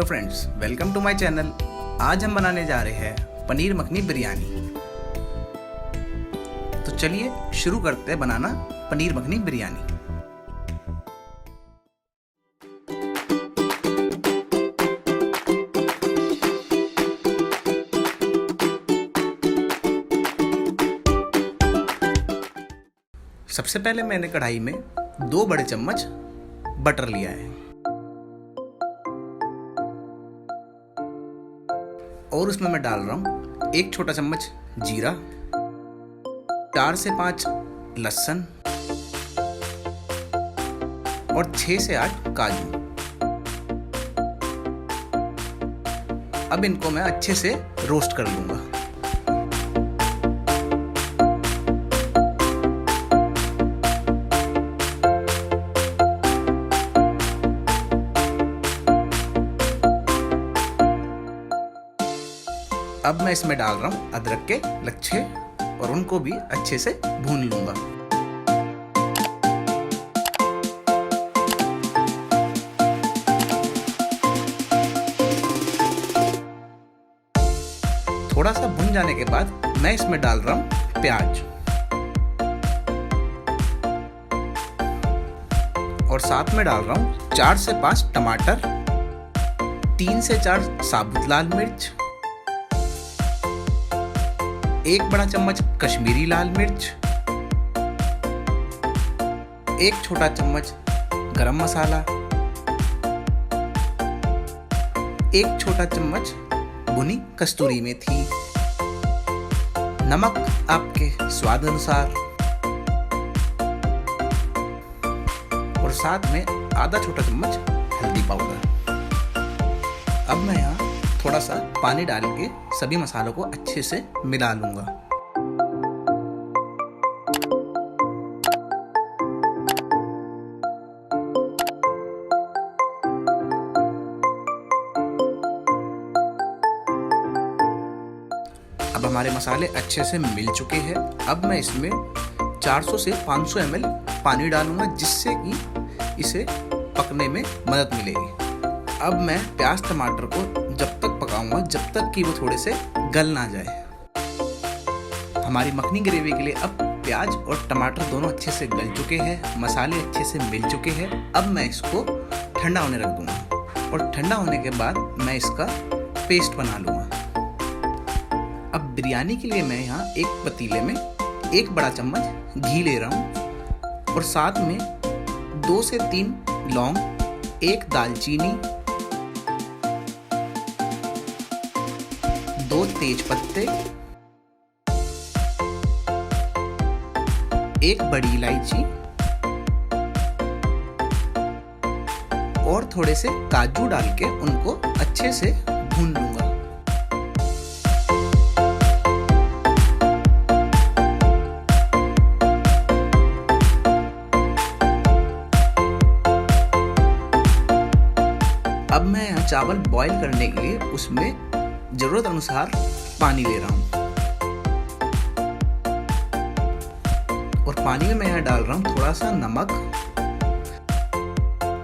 Hello friends, welcome to my channel. आज हम बनाने जा रहे हैं पनीर मखनी बिरयानी। तो चलिए शुरू करते हैं बनाना पनीर मखनी बिरयानी। सबसे पहले मैंने कढ़ाई में 2 बड़े चम्मच बटर लिया है और उसमें मैं डाल रहा हूं 1 छोटा चम्मच जीरा, 4 से 5 लहसुन और 6 से 8 काजू। अब इनको मैं अच्छे से रोस्ट कर लूंगा। अब मैं इसमें डाल रहा हूं अदरक के लच्छे और उनको भी अच्छे से भून लूंगा। थोड़ा सा भून जाने के बाद मैं इसमें डाल रहा हूं प्याज और साथ में डाल रहा हूं 4 से 5 टमाटर, 3 से 4 साबुत लाल मिर्च, 1 बड़ा चम्मच कश्मीरी लाल मिर्च, 1 छोटा चम्मच गरम मसाला, 1 छोटा चम्मच भुनी कस्तूरी मेथी, नमक आपके स्वाद अनुसार और साथ में आधा छोटा चम्मच हल्दी पाउडर। अब मैं यहाँ थोड़ा सा पानी डाल के सभी मसालों को अच्छे से मिला लूंगा। अब हमारे मसाले अच्छे से मिल चुके हैं। अब मैं इसमें 400 से 500 ml पानी डालूंगा, जिससे कि इसे पकने में मदद मिलेगी। अब मैं प्याज टमाटर को जब तक पकाऊंगा जब तक कि वो थोड़े से गल ना जाए। हमारी मखनी ग्रेवी के लिए अब प्याज और टमाटर दोनों अच्छे से गल चुके हैं, मसाले अच्छे से मिल चुके हैं। अब मैं इसको ठंडा होने रख दूंगा और ठंडा होने के बाद मैं इसका पेस्ट बना लूंगा। अब बिरयानी के लिए मैं यहाँ एक पतीले में 1 बड़ा चम्मच घी ले रहा हूँ और साथ में 2 से 3 लौंग, 1 दालचीनी, 2 तेज पत्ते, 1 बड़ी इलायची और थोड़े से काजू डाल के उनको अच्छे से भून लूंगा। अब मैं यहाँ चावल बॉईल करने के लिए उसमें जरूरत अनुसार पानी ले रहा हूं और पानी में मैं यहाँ डाल रहा हूं थोड़ा सा नमक,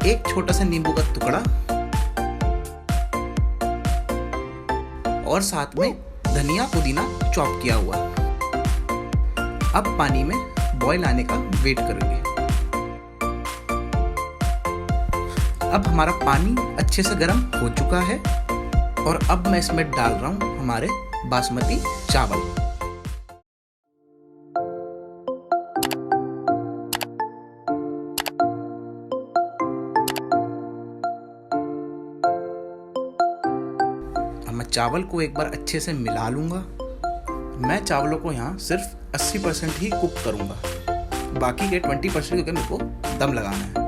1 छोटा सा नींबू का टुकड़ा और साथ में धनिया पुदीना चॉप किया हुआ। अब पानी में बॉईल आने का वेट करेंगे। अब हमारा पानी अच्छे से गर्म हो चुका है और अब मैं इसमें डाल रहा हूं हमारे बासमती चावल। अब मैं चावल को एक बार अच्छे से मिला लूंगा। मैं चावलों को यहाँ सिर्फ 80% ही कुक करूंगा, बाकी के 20% के मेरे को दम लगाना है।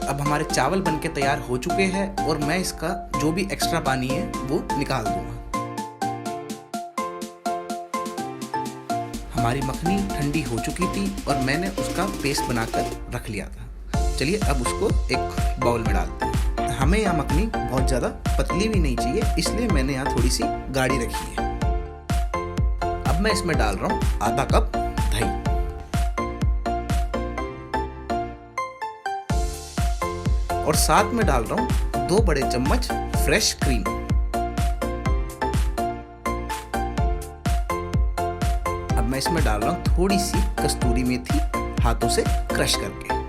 अब हमारे चावल बनके तैयार हो चुके हैं और मैं इसका जो भी एक्स्ट्रा पानी है वो निकाल दूंगा। हमारी मखनी ठंडी हो चुकी थी और मैंने उसका पेस्ट बनाकर रख लिया था। चलिए अब उसको एक बाउल में डालते हैं। हमें यहाँ मखनी बहुत ज़्यादा पतली भी नहीं चाहिए, इसलिए मैंने यहाँ थोड़ी सी गाढ़ी रखी है। अब मैं इसमें डाल रहा हूँ आधा कप दही और साथ में डाल रहा हूँ 2 बड़े चम्मच फ्रेश क्रीम। अब मैं इसमें डाल रहा हूँ थोड़ी सी कस्तूरी मेथी हाथों से क्रश करके।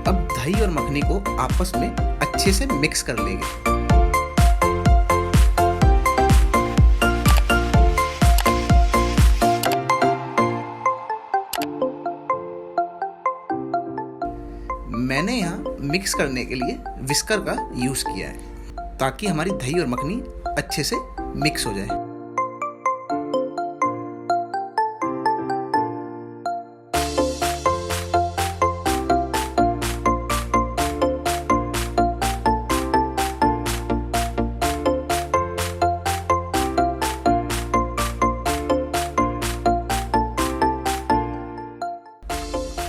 अब दही और मखनी को आपस में अच्छे से मिक्स कर लेंगे। मैंने यहाँ मिक्स करने के लिए विस्कर का यूज किया है ताकि हमारी दही और मखनी अच्छे से मिक्स हो जाए।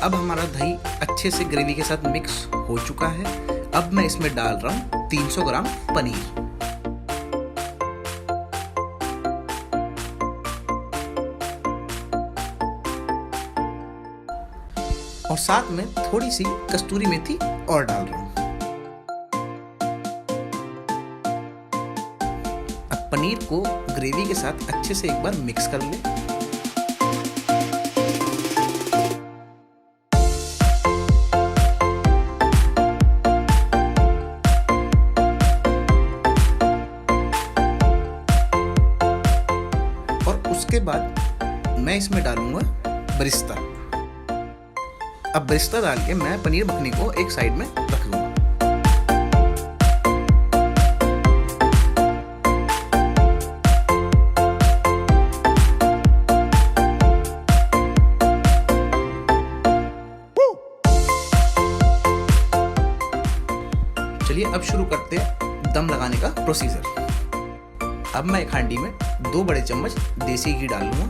अब हमारा दही अच्छे से ग्रेवी के साथ मिक्स हो चुका है। अब मैं इसमें डाल रहा हूँ 300 ग्राम पनीर और साथ में थोड़ी सी कस्तूरी मेथी और डाल रहा हूँ। अब पनीर को ग्रेवी के साथ अच्छे से एक बार मिक्स कर ले। उसके बाद मैं इसमें डालूंगा बरिस्ता। अब बरिस्ता डाल के मैं पनीर मखनी को एक साइड में रख लूंगा। चलिए अब शुरू करते हैं दम लगाने का प्रोसीजर। अब मैं एक हांडी में 2 बड़े चम्मच देसी घी डाल लूंगा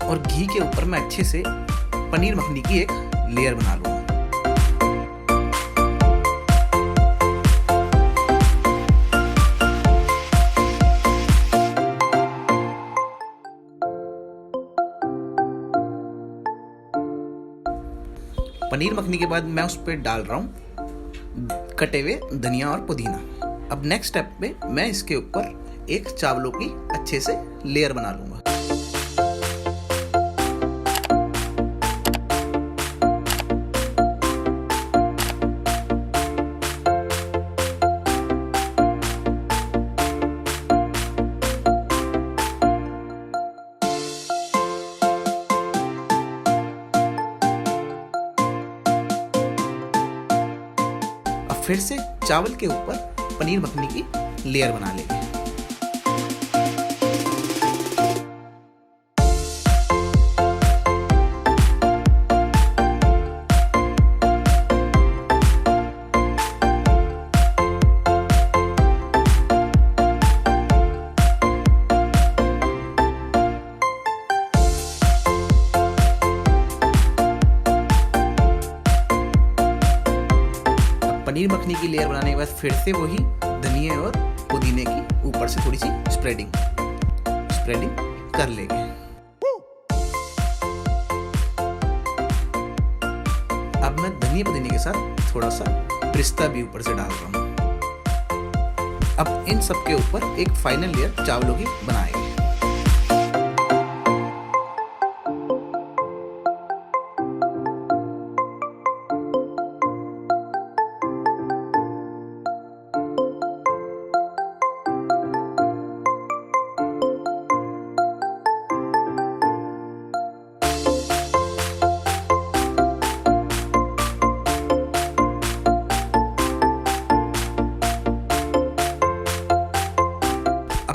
और घी के ऊपर मैं अच्छे से पनीर मखनी की एक लेयर बना लूंगा। पनीर मखनी के बाद मैं उस पर डाल रहा हूँ कटे हुए धनिया और पुदीना। अब नेक्स्ट स्टेप पे मैं इसके ऊपर एक चावलों की अच्छे से लेयर बना लूंगा। फिर से चावल के ऊपर पनीर मखनी की लेयर बना लेंगे। पनीर मखनी की लेयर बनाने के बाद फिर से वही धनिया और पुदीने की ऊपर से थोड़ी सी स्प्रेडिंग कर लेंगे। अब मैं धनिया पुदीने के साथ थोड़ा सा पिस्ता भी ऊपर से डाल रहा हूँ। अब इन सब के ऊपर एक फाइनल लेयर चावलों की बनाएंगे।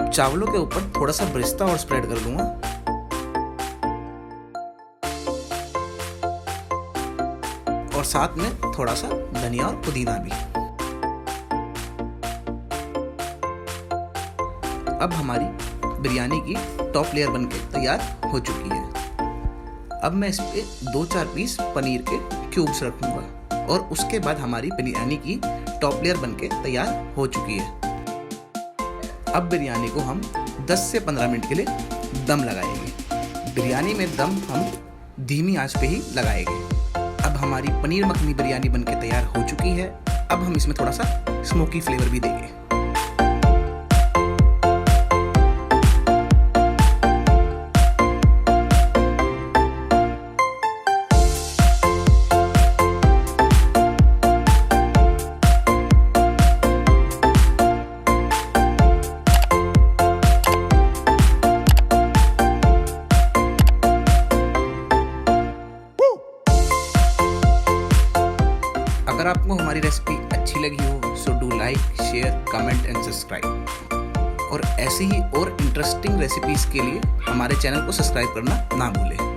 चावलों के ऊपर थोड़ा सा ब्रिस्ता और स्प्रेड कर दूंगा। और साथ में थोड़ा सा धनिया और पुदीना भी। अब हमारी बिरयानी की टॉप लेयर बनके तैयार हो चुकी है। अब मैं इस पे 2-4 पीस पनीर के क्यूब्स रखूँगा और उसके बाद हमारी बिरयानी की टॉप लेयर बनके तैयार हो चुकी है। अब बिरयानी को हम 10 से 15 मिनट के लिए दम लगाएंगे। बिरयानी में दम हम धीमी आंच पे ही लगाएंगे। अब हमारी पनीर मखनी बिरयानी बनके तैयार हो चुकी है। अब हम इसमें थोड़ा सा स्मोकी फ्लेवर भी देंगे। अगर आपको हमारी रेसिपी अच्छी लगी हो so do like, share, comment and subscribe. और ऐसी ही और इंटरेस्टिंग रेसिपीज़ के लिए हमारे चैनल को सब्सक्राइब करना ना भूलें।